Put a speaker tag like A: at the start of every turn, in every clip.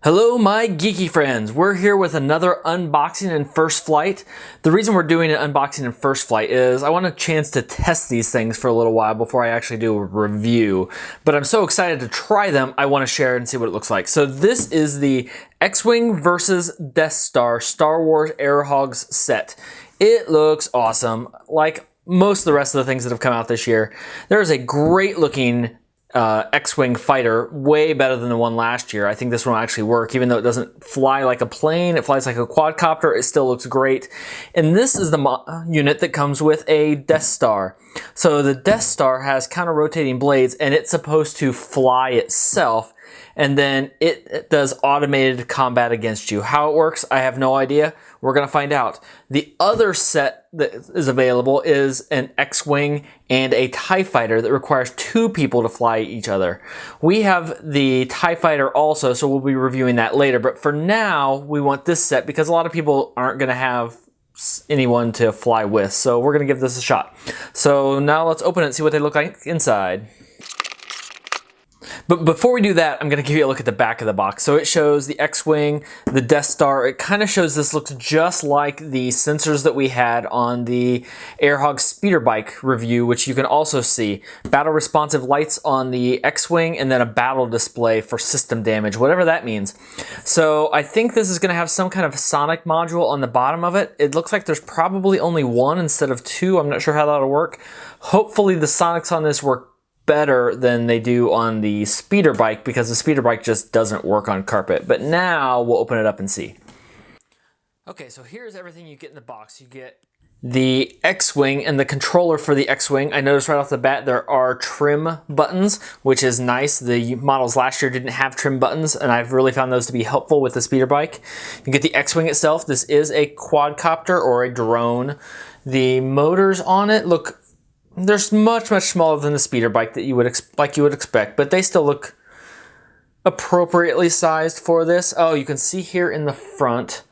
A: Hello my geeky friends, we're here with another unboxing in first flight. The reason we're doing an unboxing in first flight is I want a chance to test these things for a little while before I actually do a review. But I'm so excited to try them, I want to share and see what it looks like. So this is the X-Wing versus Death Star Star Wars Air Hogs set. It looks awesome, like most of the rest of the things that have come out this year. There's a great looking X-Wing fighter, way better than the one last year. I think this one will actually work, even though it doesn't fly like a plane, it flies like a quadcopter, it still looks great. And this is the unit that comes with a Death Star. So the Death Star has counter-rotating blades, and it's supposed to fly itself, and then it does automated combat against you. How it works, I have no idea. We're gonna find out. The other set that is available is an X-Wing and a TIE Fighter that requires two people to fly each other. We have the TIE Fighter also, so we'll be reviewing that later. But for now, we want this set because a lot of people aren't gonna have anyone to fly with. So we're gonna give this a shot. So now let's open it and see what they look like inside. But before we do that, I'm going to give you a look at the back of the box. So it shows the X-Wing, the Death Star. It kind of shows this looks just like the sensors that we had on the Air Hogs speeder bike review, which you can also see. Battle responsive lights on the X-Wing and then a battle display for system damage, whatever that means. So I think this is going to have some kind of sonic module on the bottom of it. It looks like there's probably only one instead of two. I'm not sure how that'll work. Hopefully the sonics on this work better than they do on the speeder bike because the speeder bike just doesn't work on carpet. But now we'll open it up and see. Okay, so here's everything you get in the box. You get the X-Wing and the controller for the X-Wing. I noticed right off the bat there are trim buttons, which is nice. The models last year didn't have trim buttons, and I've really found those to be helpful with the speeder bike. You get the X-Wing itself. This is a quadcopter or a drone. The motors on it look they're much smaller than the speeder bike that you would expect, but they still look appropriately sized for this. Oh, you can see here in the front,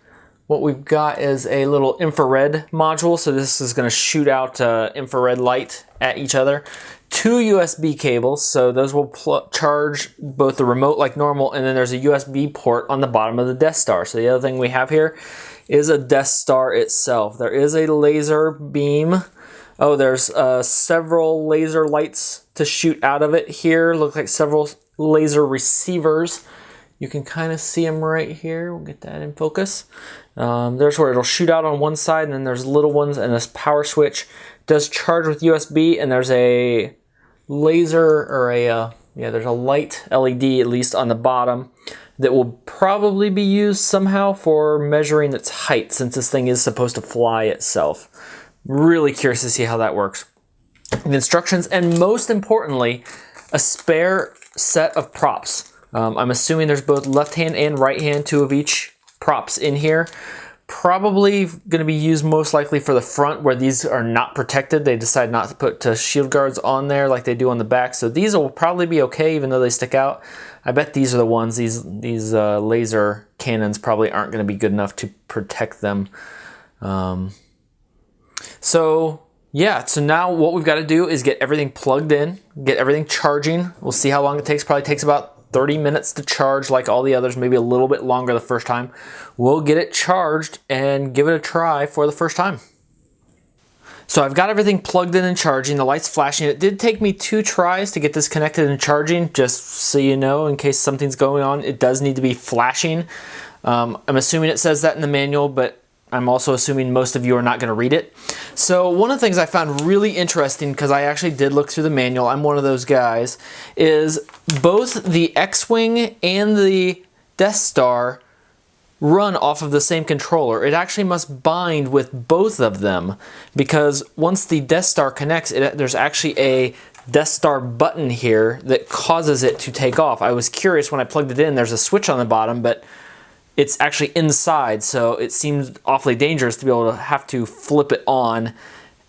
A: what we've got is a little infrared module. So this is going to shoot out infrared light at each other. Two USB cables, so those will charge both the remote like normal, and then there's a USB port on the bottom of the Death Star. So the other thing we have here is a Death Star itself. There is a laser beam. Oh, there's several laser lights to shoot out of it here. Look like several laser receivers. You can kind of see them right here. We'll get that in focus. There's where it'll shoot out on one side, and then there's little ones, and this power switch does charge with USB, and there's a laser, or there's a light LED at least on the bottom that will probably be used somehow for measuring its height, since this thing is supposed to fly itself. Really curious to see how that works. The instructions, and most importantly, a spare set of props. I'm assuming there's both left hand and right hand, two of each props in here. Probably going to be used most likely for the front where these are not protected. They decide not to put shield guards on there like they do on the back. So these will probably be okay even though they stick out. I bet these are the ones, these laser cannons probably aren't going to be good enough to protect them. So yeah, so now what we've got to do is get everything plugged in, get everything charging. We'll see how long it takes. Probably takes about 30 minutes to charge like all the others, maybe a little bit longer the first time. We'll get it charged and give it a try for the first time. So I've got everything plugged in and charging, the light's flashing. It did take me 2 tries to get this connected and charging, just so you know, in case something's going on. It does need to be flashing. I'm assuming it says that in the manual, but I'm also assuming most of you are not going to read it. So one of the things I found really interesting, because I actually did look through the manual, I'm one of those guys, is both the X-Wing and the Death Star run off of the same controller. It actually must bind with both of them, because once the Death Star connects, there's actually a Death Star button here that causes it to take off. I was curious when I plugged it in, there's a switch on the bottom, but it's actually inside, so it seems awfully dangerous to be able to have to flip it on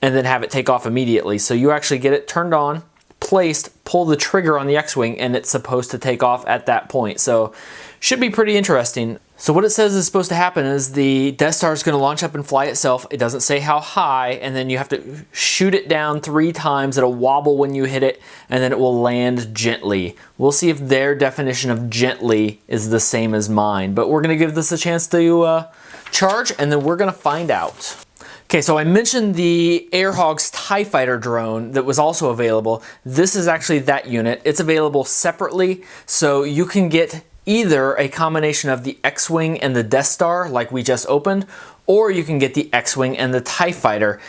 A: and then have it take off immediately. So you actually get it turned on, placed, pull the trigger on the X-Wing and it's supposed to take off at that point. So should be pretty interesting. So what it says is supposed to happen is the Death Star is going to launch up and fly itself. It doesn't say how high, and then you have to shoot it down 3 times. It'll wobble when you hit it, and then it will land gently. We'll see if their definition of gently is the same as mine, but we're going to give this a chance to charge, and then we're going to find out. Okay, so I mentioned the Hogs TIE Fighter drone that was also available. This is actually that unit. It's available separately, so you can get either a combination of the X-Wing and the Death Star, like we just opened, or you can get the X-Wing and the TIE Fighter,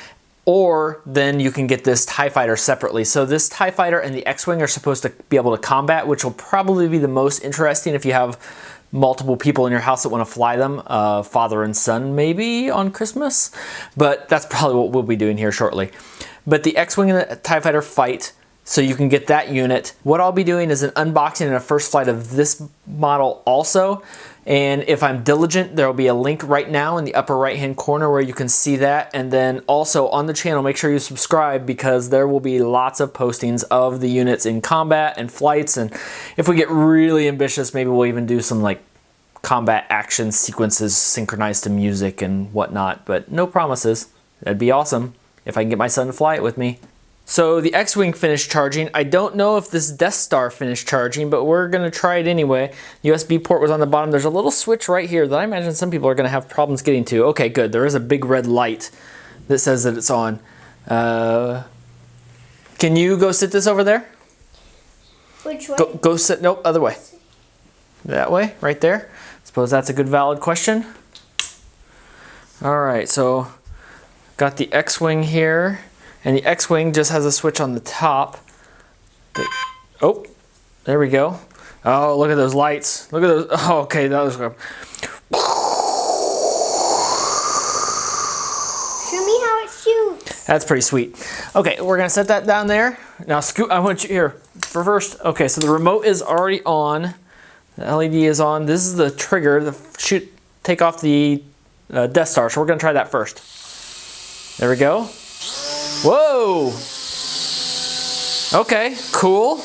A: or then you can get this TIE Fighter separately. So this TIE Fighter and the X-Wing are supposed to be able to combat, which will probably be the most interesting if you have multiple people in your house that want to fly them, father and son maybe on Christmas, but that's probably what we'll be doing here shortly. But the X-Wing and the TIE Fighter fight, so you can get that unit. What I'll be doing is an unboxing and a first flight of this model also. And if I'm diligent, there will be a link right now in the upper right hand corner where you can see that. And then also on the channel, make sure you subscribe because there will be lots of postings of the units in combat and flights. And if we get really ambitious, maybe we'll even do some like combat action sequences synchronized to music and whatnot. But no promises. That'd be awesome if I can get my son to fly it with me. So the X-Wing finished charging. I don't know if this Death Star finished charging, but we're gonna try it anyway. USB port was on the bottom. There's a little switch right here that I imagine some people are gonna have problems getting to. Okay, good. There is a big red light that says that it's on. Can you go sit this over there?
B: Which way?
A: Go sit, nope, other way. That way, right there. Suppose that's a good valid question. All right, so got the X-Wing here. And the X-Wing just has a switch on the top. Oh, there we go. Oh, look at those lights. Look at those. Oh, okay, that was good.
B: Show me how it shoots.
A: That's pretty sweet. Okay, we're gonna set that down there. Now, Scoot, I want you here for first. Okay, so the remote is already on. The LED is on. This is the trigger to take off the Death Star. So we're gonna try that first. There we go. Whoa! Okay, cool.
B: The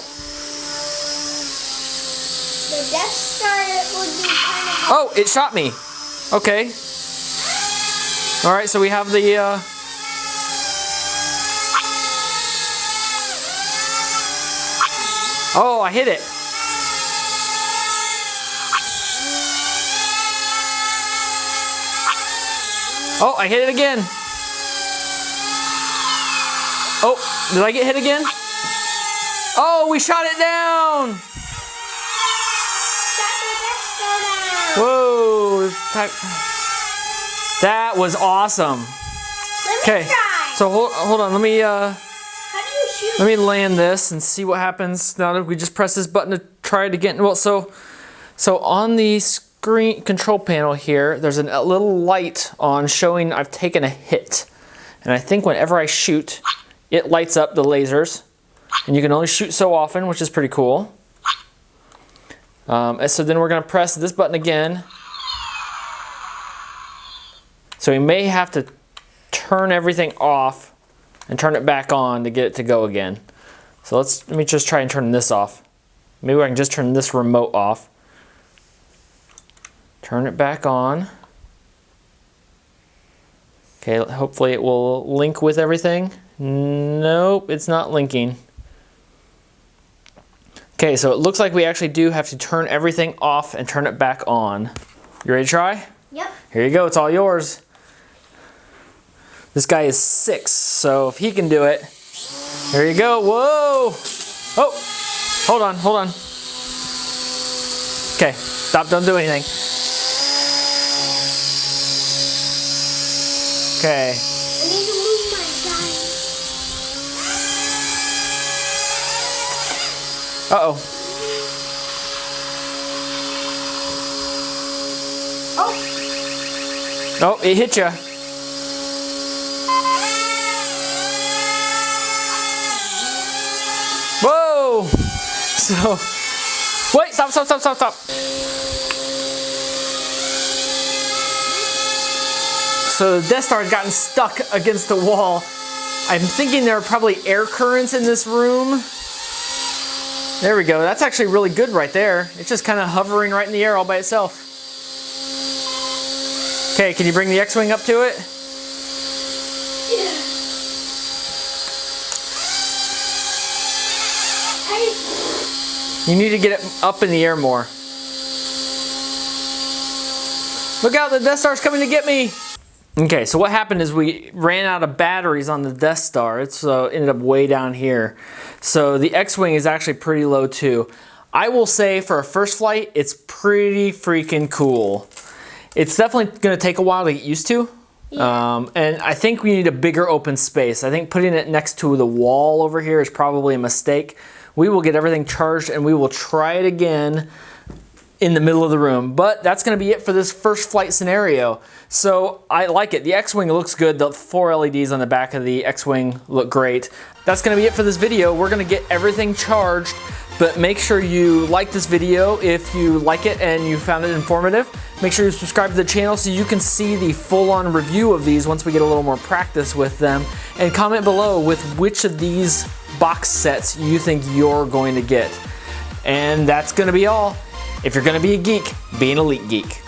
B: Death Star would be kind of...
A: Oh, it shot me. Okay. All right, so we have the... Oh, I hit it. Oh, I hit it again. Oh, did I get hit again? Oh, we shot it down! Whoa! That was awesome. Okay, so hold on. Let me
B: How do you shoot?
A: let me land this and see what happens now that we just press this button to try it again. Well, so on the screen control panel here, there's a little light on showing I've taken a hit, and I think whenever I shoot, it lights up the lasers, and you can only shoot so often, which is pretty cool. And so then we're going to press this button again. So we may have to turn everything off and turn it back on to get it to go again. So let me just try and turn this off. Maybe I can just turn this remote off. Turn it back on. Okay, hopefully it will link with everything. Nope, it's not linking. Okay, so it looks like we actually do have to turn everything off and turn it back on. You ready to try?
B: Yep.
A: Here you go, it's all yours. This guy is 6, so if he can do it, there you go. Whoa! Oh, hold on. Okay, stop, don't do anything. Okay.
B: I need to move my guy.
A: Uh-oh.
B: Oh.
A: Oh, it hit you. Whoa! So, wait, stop. So the Death Star has gotten stuck against the wall. I'm thinking there are probably air currents in this room There we go. That's actually really good right there. It's just kind of hovering right in the air all by itself. Okay, can you bring the X-Wing up to it?
B: Yeah.
A: You need to get it up in the air more. Look out, the Death Star's coming to get me! Okay, so what happened is we ran out of batteries on the Death Star. It's ended up way down here. So the X-Wing is actually pretty low too. I will say for a first flight, it's pretty freaking cool. It's definitely gonna take a while to get used to.
B: Yeah.
A: And I think we need a bigger open space. I think putting it next to the wall over here is probably a mistake. We will get everything charged and we will try it again in the middle of the room. But that's gonna be it for this first flight scenario. So I like it. The X-Wing looks good. The 4 LEDs on the back of the X-Wing look great. That's gonna be it for this video. We're gonna get everything charged, but make sure you like this video if you like it and you found it informative. Make sure you subscribe to the channel so you can see the full-on review of these once we get a little more practice with them. And comment below with which of these box sets you think you're going to get. And that's gonna be all. If you're gonna be a geek, be an Elite Geek.